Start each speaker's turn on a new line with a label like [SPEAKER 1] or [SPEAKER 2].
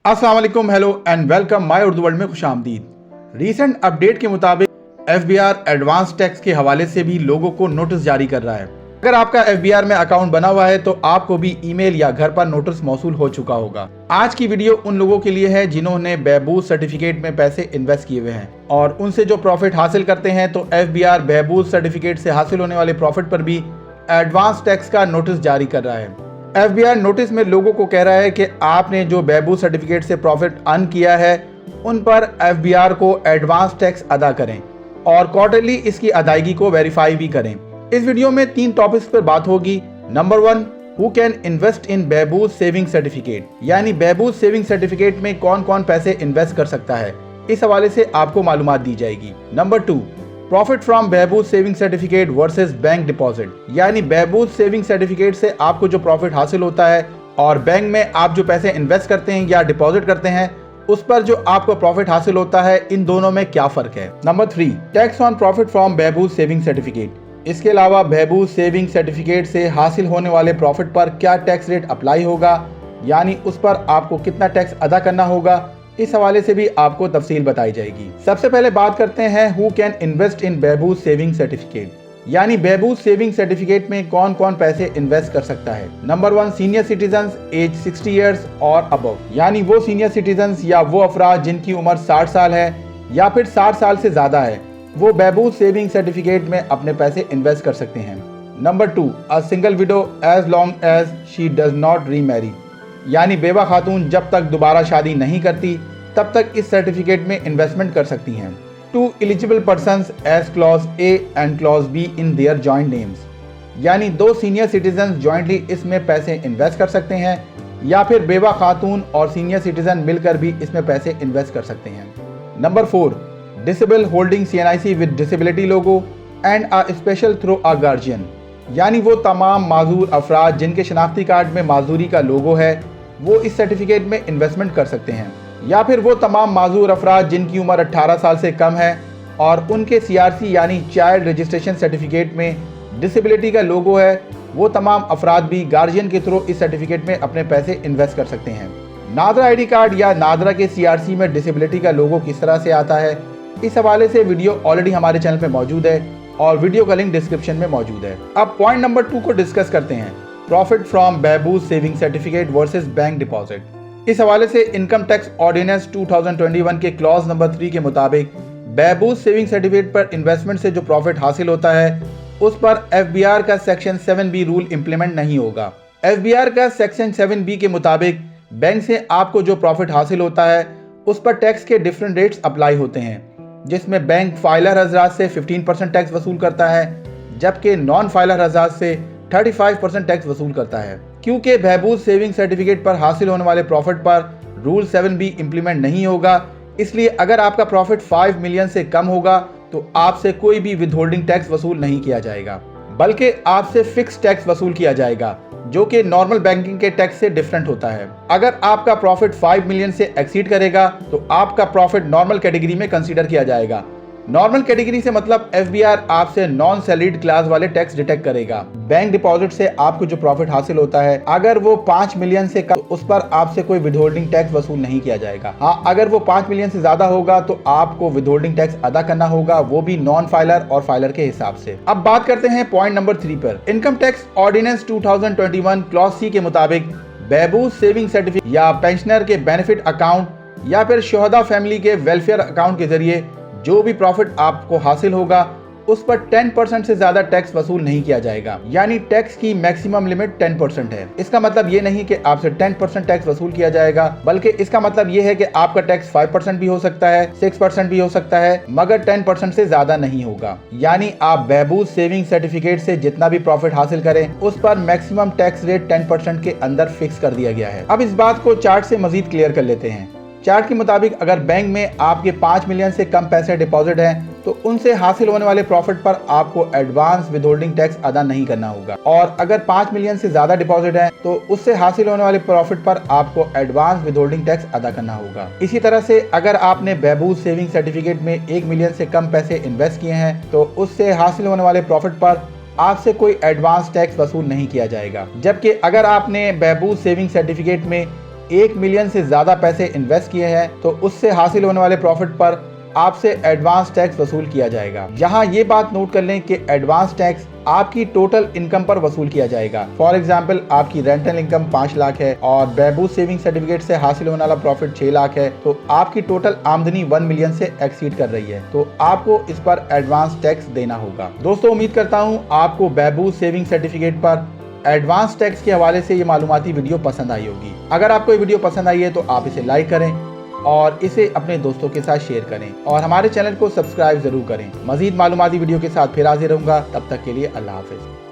[SPEAKER 1] अस्सलाम वालेकुम, hello and welcome my Urdu world में खुशामदीद। रीसेंट अपडेट के मुताबिक एफबीआर एडवांस टैक्स के हवाले से भी लोगों को नोटिस जारी कर रहा है। अगर आपका एफबीआर में अकाउंट बना हुआ है तो आपको भी ईमेल या घर पर नोटिस मौसूल हो चुका होगा। आज की वीडियो उन लोगों के लिए है जिन्होंने बहबूद सर्टिफिकेट में पैसे इन्वेस्ट किए हुए हैं और उनसे जो प्रॉफिट हासिल करते हैं, तो एफबीआर बहबूद सर्टिफिकेट से हासिल होने वाले प्रॉफिट पर भी एडवांस टैक्स का नोटिस जारी कर रहा है। एफबीआर नोटिस में लोगों को कह रहा है कि आपने जो बहबूद सर्टिफिकेट से प्रॉफिट अर्न किया है उन पर एफबीआर को एडवांस टैक्स अदा करें और क्वार्टरली इसकी अदायगी को वेरीफाई भी करें। इस वीडियो में 3 टॉपिक्स पर बात होगी। Number 1, who can invest in Behbood saving certificate, यानी बहबूद सेविंग सर्टिफिकेट में कौन कौन पैसे इन्वेस्ट कर सकता है, इस हवाले से आपको मालूमात दी जाएगी। Number 2, profit from Behbood saving certificate versus bank deposit, यानी बहबूद सेविंग सर्टिफिकेट से आपको जो प्रॉफिट हासिल होता है और बैंक में आप जो पैसे इन्वेस्ट करते हैं या डिपॉजिट करते हैं उस पर जो आपको प्रॉफिट हासिल होता है, इन दोनों में क्या फर्क है। Number 3, tax on profit from Behbood saving certificate, इसके अलावा बहबूद सेविंग सर्टिफिकेट से हासिल होने वाले प्रॉफिट पर क्या टैक्स रेट अप्लाई होगा, यानी उस पर आपको कितना टैक्स अदा करना होगा, इस हवाले से भी आपको तफसील बताई जाएगी। सबसे पहले बात करते हैं who can invest in Behbood saving certificate, यानी बहबूद सेविंग सर्टिफिकेट में कौन कौन पैसे इन्वेस्ट कर सकता है। Number 1, senior citizens age 60 years और अबव, यानी वो सीनियर सिटीजन्स या वो अफराद जिनकी उम्र 60 साल है या फिर 60 साल से ज्यादा है, वो बहबूद सेविंग सर्टिफिकेट में अपने पैसे इन्वेस्ट कर सकते हैं। Number 2, a single widow as long as she does not remarry, यानी बेवा खातून जब तक दोबारा शादी नहीं करती तब तक इस सर्टिफिकेट में इन्वेस्टमेंट कर सकती हैं। 2 eligible persons as clause A and clause B in their joint names, यानी 2 सीनियर सिटीजन जॉइंटली इसमें पैसे इन्वेस्ट कर सकते हैं या फिर बेवा खातून और सीनियर सिटीजन मिलकर भी इसमें पैसे इन्वेस्ट कर सकते हैं। Number 4, disable holding CNIC with disability logo and a special through a guardian, यानी वो तमाम माजूर अफराद जिनके शनाख्ती कार्ड में माजूरी का लोगो है वो इस सर्टिफिकेट में इन्वेस्टमेंट कर सकते हैं, या फिर वो तमाम माजूर अफराद जिनकी उम्र 18 साल से कम है और उनके CRC यानी चाइल्ड रजिस्ट्रेशन सर्टिफिकेट में डिसेबिलिटी का लोगो है, वो तमाम अफराद भी गार्जियन के थ्रू इस सर्टिफिकेट में अपने पैसे इन्वेस्ट कर सकते हैं। नादरा ID कार्ड या नादरा के CRC में डिसेबिलिटी का लोगो किस तरह से आता है, इस हवाले से वीडियो ऑलरेडी हमारे चैनल पे मौजूद है और वीडियो का लिंक डिस्क्रिप्शन में मौजूद है। अब पॉइंट नंबर 2 को डिस्कस करते हैं, profit from Behbood saving certificate versus bank deposit. इस हवाले से इनकम टैक्स ऑर्डिनेंस 2021 के क्लॉज नंबर 3 के मुताबिक बहबूद सेविंग सर्टिफिकेट पर इन्वेस्टमेंट से जो प्रॉफिट हासिल होता है उस पर एफबीआर का सेक्शन 7B रूल इंप्लीमेंट नहीं होगा। एफबीआर का सेक्शन 7B के मुताबिक बैंक से आपको जो प्रॉफिट हासिल होता है उस पर टैक्स के डिफरेंट रेट्स अप्लाई होते हैं, जिसमें बैंक फाइलर हजरात से 15% टैक्स वसूल करता है जबकि नॉन फाइलर हजरात से 35% टैक्स वसूल करता है। क्योंकि बहबूद सेविंग सर्टिफिकेट पर हासिल होने वाले प्रॉफिट पर रूल 7B इंप्लीमेंट नहीं होगा, इसलिए अगर आपका प्रॉफिट 5 मिलियन से कम होगा तो आपसे कोई भी विदहोल्डिंग टैक्स वसूल नहीं किया जाएगा, बल्कि आपसे फिक्स टैक्स वसूल किया जाएगा जो कि नॉर्मल बैंकिंग के टैक्स से डिफरेंट होता है। अगर आपका प्रॉफिट 5 मिलियन से एक्सीड करेगा तो आपका प्रॉफिट नॉर्मल कैटेगरी में कंसीडर किया जाएगा। नॉर्मल कैटेगरी से मतलब एफबीआर आपसे नॉन सैलरीड क्लास वाले टैक्स डिटेक्ट करेगा। बैंक डिपॉजिट से आपको जो प्रॉफिट हासिल होता है अगर वो 5 मिलियन से कम, उस पर आपसे कोई विदहोल्डिंग टैक्स वसूल नहीं किया जाएगा। हाँ, अगर वो 5 मिलियन से ज्यादा होगा तो आपको विदहोल्डिंग टैक्स अदा करना होगा, वो भी नॉन फाइलर और फाइलर के हिसाब से। अब बात करते हैं पॉइंट नंबर 3 पर। Income tax ordinance 2021 clause C के मुताबिक बहबूद सेविंग सर्टिफिकेट या पेंशनर के बेनिफिट अकाउंट या फिर शोहदा फैमिली के वेलफेयर अकाउंट के जरिए जो भी प्रॉफिट आपको हासिल होगा उस पर 10% से ज्यादा टैक्स वसूल नहीं किया जाएगा, यानी टैक्स की मैक्सिमम लिमिट 10% है। इसका मतलब ये नहीं कि आपसे 10% टैक्स वसूल किया जाएगा, बल्कि इसका मतलब ये है कि आपका टैक्स 5% भी हो सकता है, 6% भी हो सकता है, मगर 10% से ज्यादा नहीं होगा। यानी आप बहबूद सेविंग सर्टिफिकेट से जितना भी प्रॉफिट हासिल करें उस पर मैक्सिमम टैक्स रेट 10% के अंदर फिक्स कर दिया गया है। अब इस बात को चार्ट से मजीद क्लियर कर लेते हैं। चार्ट के मुताबिक अगर बैंक में आपके 5 मिलियन से कम पैसे डिपॉजिट हैं तो उनसे हासिल होने वाले प्रॉफिट पर आपको एडवांस विदहोल्डिंग टैक्स अदा नहीं करना होगा, और अगर 5 मिलियन से ज्यादा डिपॉजिट है तो उससे हासिल होने वाले प्रॉफिट पर आपको एडवांस विदहोल्डिंग टैक्स अदा करना होगा। इसी तरह से अगर आपने बहबूद सेविंग सर्टिफिकेट में 1 मिलियन से कम पैसे इन्वेस्ट किए हैं तो उससे हासिल होने वाले प्रॉफिट पर आपसे कोई एडवांस टैक्स वसूल नहीं किया जाएगा। जबकि अगर आपने बहबूद सेविंग सर्टिफिकेट में 1 मिलियन से ज्यादा पैसे इन्वेस्ट किए हैं तो उससे हासिल होने वाले प्रॉफिट पर आपसे एडवांस टैक्स वसूल किया जाएगा। यहाँ ये बात नोट कर लें कि एडवांस टैक्स आपकी टोटल इनकम पर वसूल किया जाएगा। फॉर एग्जाम्पल आपकी रेंटल इनकम 5 लाख है और बैबू सेविंग सर्टिफिकेट से हासिल होने वाला प्रॉफिट 6 लाख है, तो आपकी टोटल आमदनी 1 मिलियन से एक्सीड कर रही है, तो आपको इस पर एडवांस टैक्स देना होगा। दोस्तों, उम्मीद करता हूँ आपको बैबू सेविंग सर्टिफिकेट पर एडवांस टैक्स के हवाले से ये मालूमाती वीडियो पसंद आई होगी। अगर आपको ये वीडियो पसंद आई है तो आप इसे लाइक करें और इसे अपने दोस्तों के साथ शेयर करें और हमारे चैनल को सब्सक्राइब जरूर करें। मजीद मालूमाती वीडियो के साथ फिर हाजिर रहूंगा, तब तक के लिए अल्लाह हाफिज।